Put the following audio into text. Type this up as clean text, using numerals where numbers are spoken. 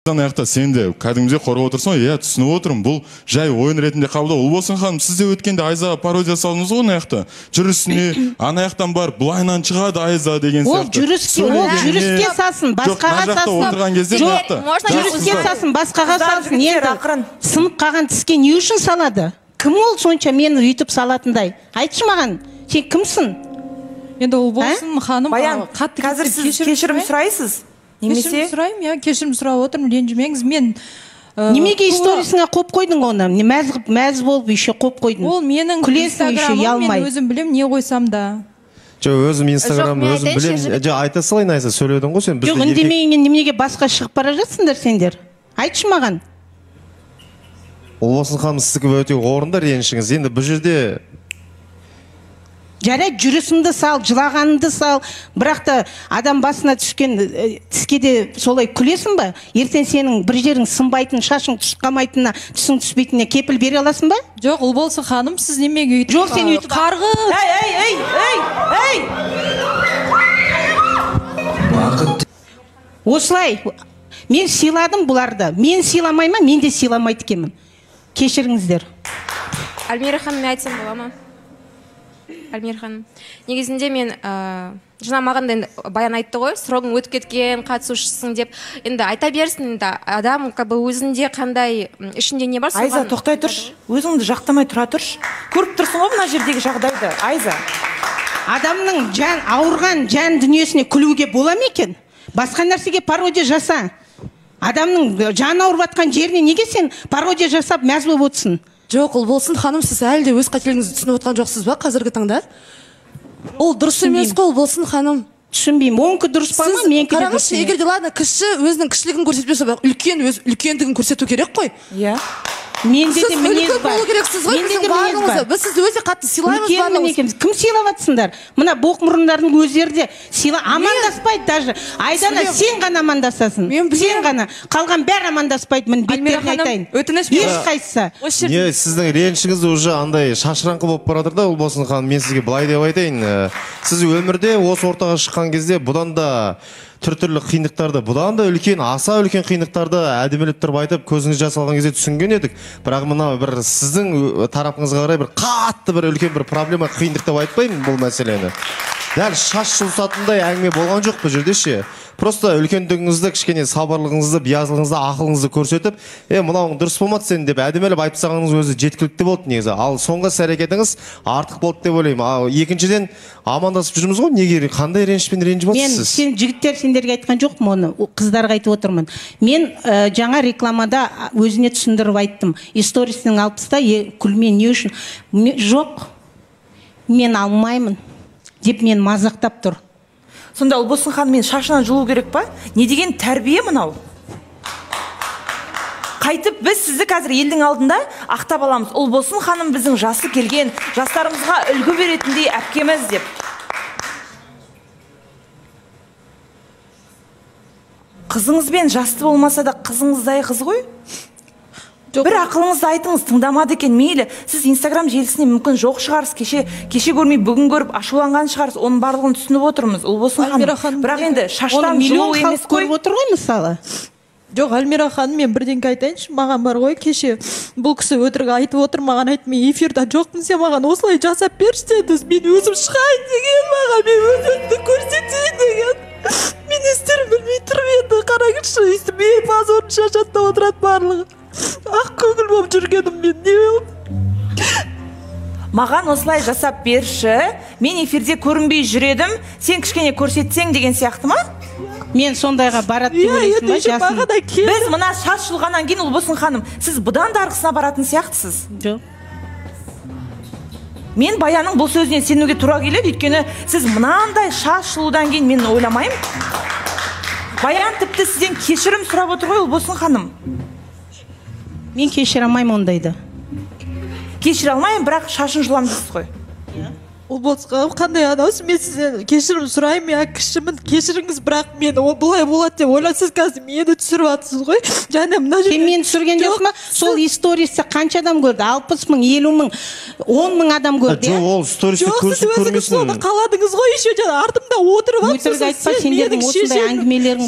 Аяқта сен де кәдімгідей қорғап отырсың ғой, түсініп отырмын, бұл жай ойын ретінде қабылдау. Ұлболсын ханым, сіз де өткенде Айзаға пародия салдыңыз ғой, аяқта. Жүрісіне, ана аяқтан бар, бұлайынан шығады Айза деген сияқты. Ол жүріске салсын, басқаға салсын. Жүріске салсын, басқаға салсын. Енді сынып қалған тіске не үшін салады? Кім ол сонша мені үйтіп салатындай? Айтшы маған, сен кімсің? Енді Ұлболсын ханым, қазір сіз кешірім сұрайсыз? Кешірім сұрайым, кешірім сұрап отырмын, ренжімеңіз. Мен немеге историясына қоп қойдың оны? Мәз болып еще қоп қойдың. Ол менің инстаграмым, мен өзім білем, не қойсам да. Өзім инстаграм өзім білем. Айта салайын, Айза, сөйледің ғой сен. Жоқ, үндемейінен немеге басқа шығып бара жатсыңдар сендер? Айтшы маған. Ұлболсын ханым, сіздікі өте орында ренішіңіз. Енді бұл жерде жарайды, жүрісімді сал, жылағанымды сал, бірақ та адам басына түскен тіске де солай күлесің ба? Ертең сенің бір жерің сынбайтын, шашың түсқамайтынына, түсің түспейтініне кепіл бере аласың ба? Жоқ, Ұлболсын ханым, сіз немеге үйтіп? Жоқ, сен үйтіп қарғы. Осылай, мен сыйладым бұларды. Мен сыйламай ма, мен де сыйламайды екенмін. Кешіріңіздер. Альмира ханым, мен айтсам бола ма? Альмира ханым, негізінде мен жаңа маған да баян айтты ғой, срогың өтіп кеткен қатысушысың деп. Енді айта берсін, енді адам өзінде қандай ішінде не бар? Айза, тоқтай тұрш, өзіңді жақтамай тұра тұрш. Көріп тұрсың ғой мына жердегі жағдайды, Айза. Адамның ауырған жан дүниесіне күлуге бола ма екен? Басқа нәрсеге пародия жаса. Адамның жан ауырып жатқан жеріне неге сен пародия жасап мәз болып отырсың? Жоқ, Ұлболсын ханым, сіз әлі де өз қателігіңізді түсініп отқан жоқсыз ба қазіргі таңда? Ол дұрыс емес қой, Ұлболсын ханым. Түсінбеймін, оңкі дұрыс па ма, менікі де дұрыс. Егер де ладно, кіші өзінің кішілігін көрсетпесе, бірақ үлкен өз үлкендігін көрсету керек қой. Иә. Менде де мінез бар. Менде де мінез бар. Біз сізді өте қатты сыйлаймыз барлығымыз. Кім сыйлап жатсыңдар? Мына боқ мұрындардың өздері де амандаспайды даже. Айдана, сен ғана амандасасың. Сен ғана. Қалған бәрі амандаспайды, мін беттерін айтайын. Ешқайсысы. Не, сіздің ренішіңізді уже андай шашыраңқы болып баратыр да, Ұлболсын ханым, мен сізге былай деп айтайын. Сіз өмірде осы ортаға шыққан кезде бұдан да түрлі қиындықтарды, бұдан да үлкен, аса үлкен қиындықтарды әдемілеп тұрып айтып, көзіңіз жас алған кезде түсінген едік. Бірақ мына бір сіздің тарапыңызға қарай бір қатты бір үлкен бір проблема, қиындық деп айтпаймын бұл мәселені. Дәл шаш жұлысатындай әңгіме болған жоқ бұл жерде ше. Просто үлкендігіңізді, кішкене сабырлығыңызды, биязылығыңызды, ақылыңызды көрсетіп, мынауың дұрыс болмады сен деп әдемелеп айтып тастағаныңыз өзі жеткілікті болды негізі. Ал соңғы іс-әрекетіңіз артық болды деп ойлаймын. Ал екіншіден амандасып жүрміз ғой, неге қандай ренішпен ренжіп отырсыз? Мен жігіттер сендерге айтқан жоқпын оны, қыздарға айтып отырмын. Мен жаңа рекламада өзіне түсіндіріп айттым. Историясының 60-та күлме не үшін? Жоқ, мен алмаймын деп мен мазақтап тұр. Сонда Ұлболсын ханым, мен шашынан жұлу керек па? Не деген тәрбие мынау? Қайтып біз сізді қазір елдің алдында ақтап аламыз. Ұлболсын ханым біздің жасы келген, жастарымызға үлгі беретіндей әпкеміз деп. Қызыңызбен жасты болмаса да қызыңыздай қыз ғой? Бір ақылыңызды айтыңыз, тыңдамады екен, мейлі. Сіз инстаграм желісіне мүмкін жоқ шығарыз, кеше көрмей бүгін көріп ашуланған шығарыз, оның барлығын түсініп отырмыз. Ұлболсын ханым, бірақ енді шаштан жылу емес қой. Көріп отыр ғой мысалы. Жоқ, Альмира ханым, мен бірдеңке айтайыншы, маған бар ғой, кеше бұл кісі өтірік айтып отыр, маған айт, мен эфирда жоқпын, сен маған осылай жасап берші деді, мен өзім шығайын деген, маған мен өзімді көрсетейін деген. Мен істерін білмей тұрып енді, қараңызшы, үстіме позорын шашатта отырады барлығы. Ақ көңіл болып жүргенім мен не болып? Маған осылай жасап берші, мен эфирде көрінбей жүредім, сен кішкене көрсетсең деген сияқты ма? Мен сондайға барады деп ойлайсың ба, жасын? Біз мына шаш жұлғаннан кейін, Ұлболсын ханым, сіз бұдан да арқысына баратын сияқтысыз. Жоқ. Мен Баянның бұл сөзіне сенуге тура келеді, өйткені сіз мынандай шаш жұлудан кейін мен ойламайым. Баян тіпті сізден кешірім сұрап отыр ғой, Ұлболсын ханым. Мен кешіре алмаймын ондайды. Кешіре алмаймын, бірақ шашын жұлам дейсіз ғой. Ұлболсын қандай анаусы, мен сізден кешірім сұраймын, кішімін, кешіріңіз, бірақ мен бұлай болады деп ойласыз, қазір мені түсіріп атсыз ғой. Және мына жерде мен түсірген жоқ ма? Сол историясы қанша адам көрді? 60 мың, 50 мың, 10 мың адам көрді. Жоқ, ол историясы көрсіп көрмесін. Қаладыңыз ғой, еще артымда отырып атсыз. Өтірік айтпа, сендердің осындай әңгімелерің